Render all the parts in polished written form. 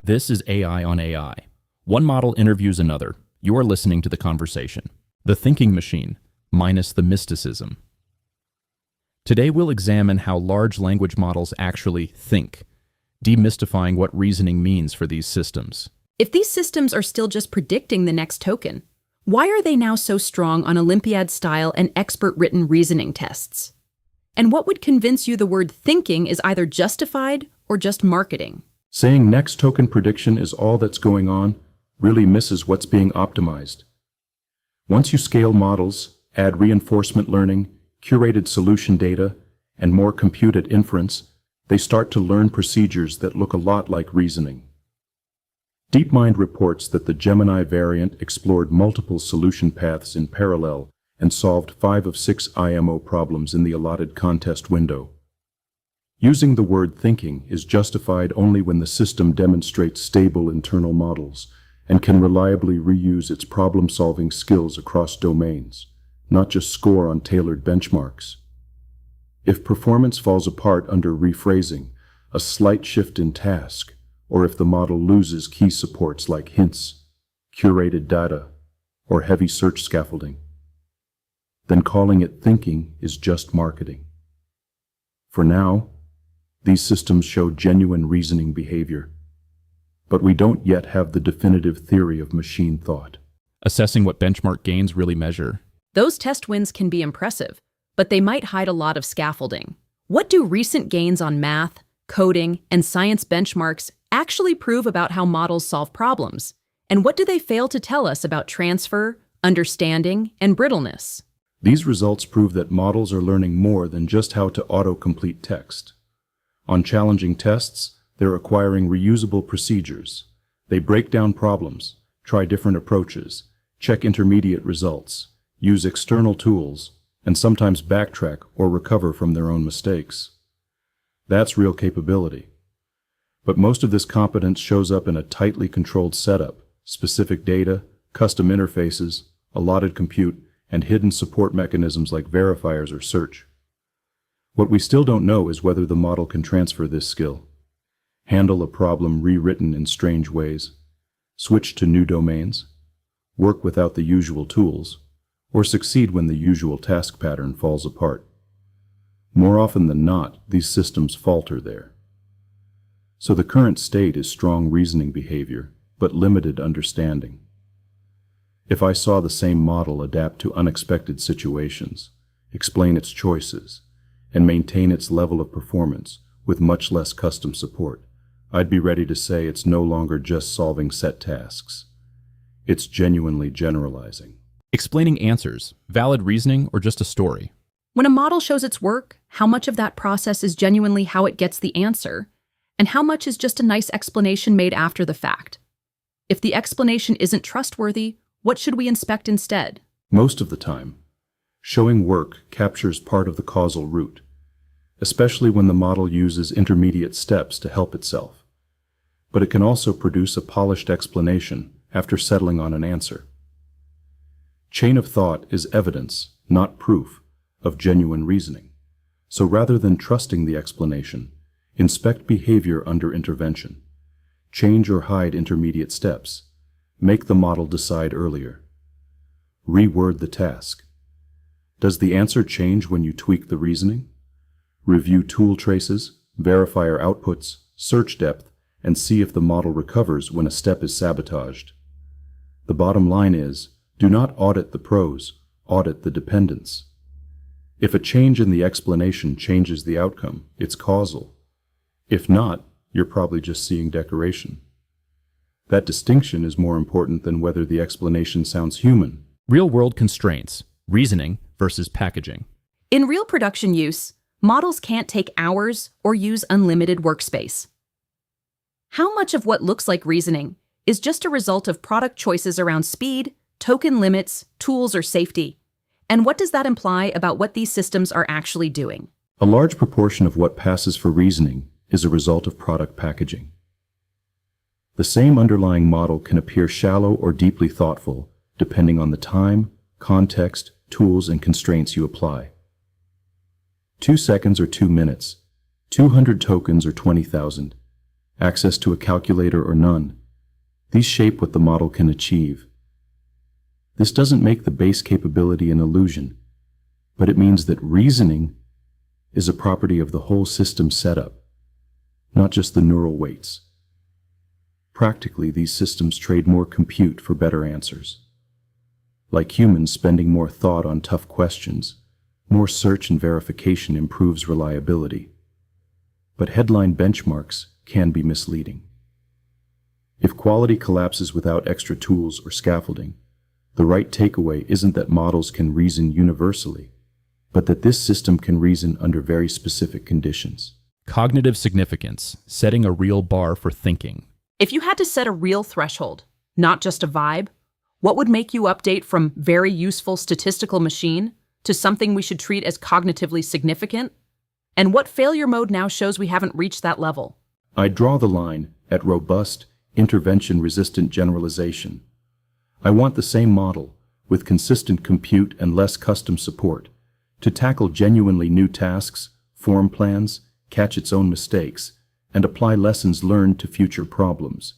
This is AI on AI. One model interviews another. You are listening to the conversation. The thinking machine, minus the mysticism. Today we'll examine how large language models actually think, demystifying what reasoning means for these systems. If these systems are still just predicting the next token, why are they now so strong on Olympiad-style and expert-written reasoning tests? And what would convince you the word thinking is either justified or just marketing? Saying next token prediction is all that's going on really misses what's being optimized. Once you scale models, add reinforcement learning, curated solution data, and more computed inference, they start to learn procedures that look a lot like reasoning. DeepMind reports that the Gemini variant explored multiple solution paths in parallel and solved 5 of 6 IMO problems in the allotted contest window. Using the word thinking is justified only when the system demonstrates stable internal models and can reliably reuse its problem-solving skills across domains, not just score on tailored benchmarks. If performance falls apart under rephrasing, a slight shift in task, or if the model loses key supports like hints, curated data, or heavy search scaffolding, then calling it thinking is just marketing. For now, these systems show genuine reasoning behavior, but we don't yet have the definitive theory of machine thought. Assessing what benchmark gains really measure. Those test wins can be impressive, but they might hide a lot of scaffolding. What do recent gains on math, coding, and science benchmarks actually prove about how models solve problems? And what do they fail to tell us about transfer, understanding, and brittleness? These results prove that models are learning more than just how to auto-complete text. On challenging tests, they're acquiring reusable procedures. They break down problems, try different approaches, check intermediate results, use external tools, and sometimes backtrack or recover from their own mistakes. That's real capability. But most of this competence shows up in a tightly controlled setup, specific data, custom interfaces, allotted compute, and hidden support mechanisms like verifiers or search. What we still don't know is whether the model can transfer this skill, handle a problem rewritten in strange ways, switch to new domains, work without the usual tools, or succeed when the usual task pattern falls apart. More often than not, these systems falter there. So the current state is strong reasoning behavior, but limited understanding. If I saw the same model adapt to unexpected situations, explain its choices, and maintain its level of performance with much less custom support, I'd be ready to say it's no longer just solving set tasks. It's genuinely generalizing. Explaining answers, valid reasoning, or just a story. When a model shows its work, how much of that process is genuinely how it gets the answer, and how much is just a nice explanation made after the fact? If the explanation isn't trustworthy, what should we inspect instead? Most of the time, showing work captures part of the causal root, especially when the model uses intermediate steps to help itself. But it can also produce a polished explanation after settling on an answer. Chain of thought is evidence, not proof, of genuine reasoning. So rather than trusting the explanation, inspect behavior under intervention. Change or hide intermediate steps. Make the model decide earlier. Reword the task. Does the answer change when you tweak the reasoning? Review tool traces, verifier outputs, search depth, and see if the model recovers when a step is sabotaged. The bottom line is, do not audit the pros, audit the dependence. If a change in the explanation changes the outcome, it's causal. If not, you're probably just seeing decoration. That distinction is more important than whether the explanation sounds human. Real-world constraints, reasoning versus packaging. In real production use, models can't take hours or use unlimited workspace. How much of what looks like reasoning is just a result of product choices around speed, token limits, tools, or safety? And what does that imply about what these systems are actually doing? A large proportion of what passes for reasoning is a result of product packaging. The same underlying model can appear shallow or deeply thoughtful, depending on the time, context, tools, and constraints you apply. 2 seconds or 2 minutes, 200 tokens or 20,000. access to a calculator or none. These shape what the model can achieve. This doesn't make the base capability an illusion, but it means that reasoning is a property of the whole system setup, not just the neural weights. Practically, these systems trade more compute for better answers. Like humans spending more thought on tough questions, more search and verification improves reliability. But headline benchmarks can be misleading. If quality collapses without extra tools or scaffolding, the right takeaway isn't that models can reason universally, but that this system can reason under very specific conditions. Cognitive significance, setting a real bar for thinking. If you had to set a real threshold, not just a vibe, what would make you update from very useful statistical machine to something we should treat as cognitively significant? And what failure mode now shows we haven't reached that level? I draw the line at robust, intervention-resistant generalization. I want the same model, with consistent compute and less custom support, to tackle genuinely new tasks, form plans, catch its own mistakes, and apply lessons learned to future problems.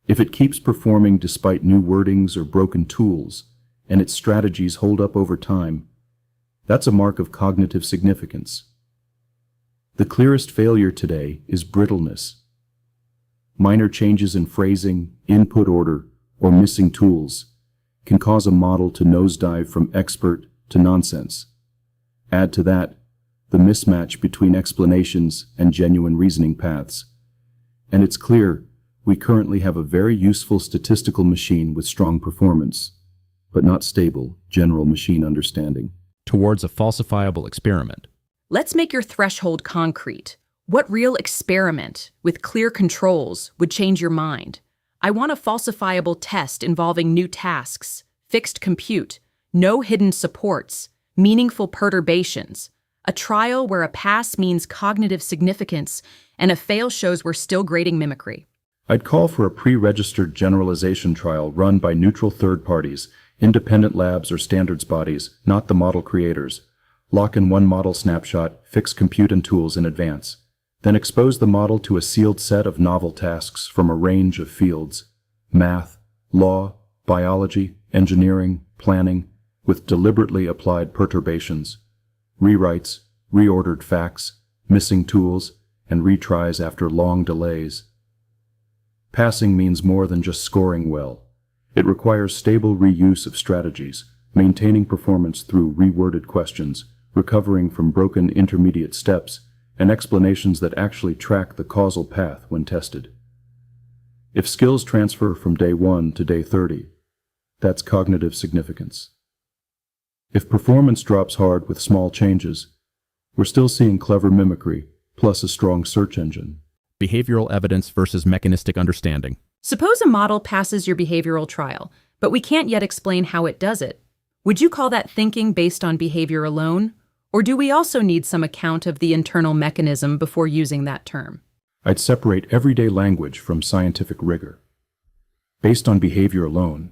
If it keeps performing despite new wordings or broken tools, and its strategies hold up over time, that's a mark of cognitive significance. The clearest failure today is brittleness. Minor changes in phrasing, input order, or missing tools can cause a model to nosedive from expert to nonsense. Add to that the mismatch between explanations and genuine reasoning paths, and it's clear we currently have a very useful statistical machine with strong performance, but not stable general machine understanding. Towards a falsifiable experiment. Let's make your threshold concrete. What real experiment with clear controls would change your mind? I want a falsifiable test involving new tasks, fixed compute, no hidden supports, meaningful perturbations, a trial where a pass means cognitive significance and a fail shows we're still grading mimicry. I'd call for a pre-registered generalization trial run by neutral third parties, independent labs or standards bodies, not the model creators. Lock in one model snapshot, fix compute and tools in advance. Then expose the model to a sealed set of novel tasks from a range of fields: math, law, biology, engineering, planning, with deliberately applied perturbations, rewrites, reordered facts, missing tools, and retries after long delays. Passing means more than just scoring well. It requires stable reuse of strategies, maintaining performance through reworded questions, recovering from broken intermediate steps, and explanations that actually track the causal path when tested. If skills transfer from day 1 to day 30, that's cognitive significance. If performance drops hard with small changes, we're still seeing clever mimicry, plus a strong search engine. Behavioral evidence versus mechanistic understanding. Suppose a model passes your behavioral trial, but we can't yet explain how it does it. Would you call that thinking based on behavior alone? Or do we also need some account of the internal mechanism before using that term? I'd separate everyday language from scientific rigor. Based on behavior alone,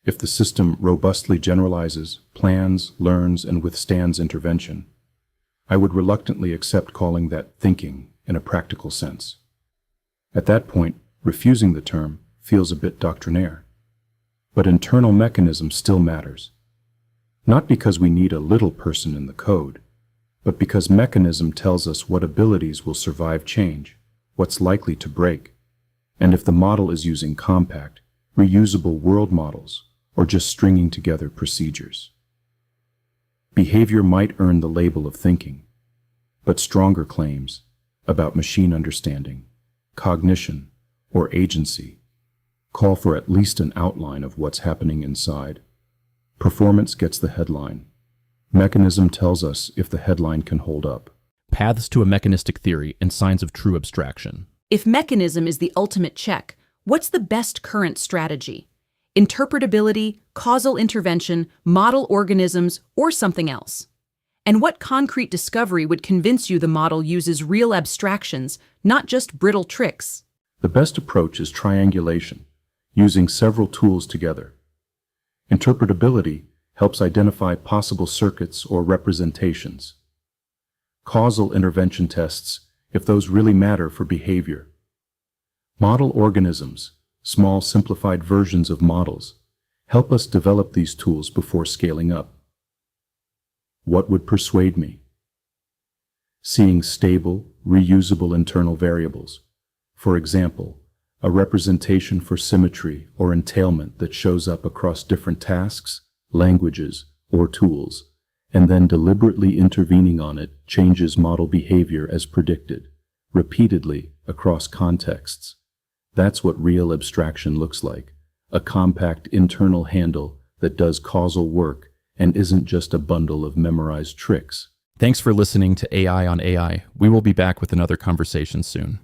if the system robustly generalizes, plans, learns, and withstands intervention, I would reluctantly accept calling that thinking in a practical sense. At that point, refusing the term feels a bit doctrinaire. But internal mechanism still matters. Not because we need a little person in the code, but because mechanism tells us what abilities will survive change, what's likely to break, and if the model is using compact, reusable world models or just stringing together procedures. Behavior might earn the label of thinking, but stronger claims about machine understanding, cognition, or agency call for at least an outline of what's happening inside. Performance gets the headline. Mechanism tells us if the headline can hold up. Paths to a mechanistic theory and signs of true abstraction. If mechanism is the ultimate check, what's the best current strategy? Interpretability, causal intervention, model organisms, or something else? And what concrete discovery would convince you the model uses real abstractions, not just brittle tricks? The best approach is triangulation, using several tools together. Interpretability helps identify possible circuits or representations. Causal intervention tests, if those really matter for behavior. Model organisms, small simplified versions of models, help us develop these tools before scaling up. What would persuade me? Seeing stable, reusable internal variables. For example, a representation for symmetry or entailment that shows up across different tasks, languages, or tools, and then deliberately intervening on it changes model behavior as predicted, repeatedly across contexts. That's what real abstraction looks like, a compact internal handle that does causal work and isn't just a bundle of memorized tricks. Thanks for listening to AI on AI. We will be back with another conversation soon.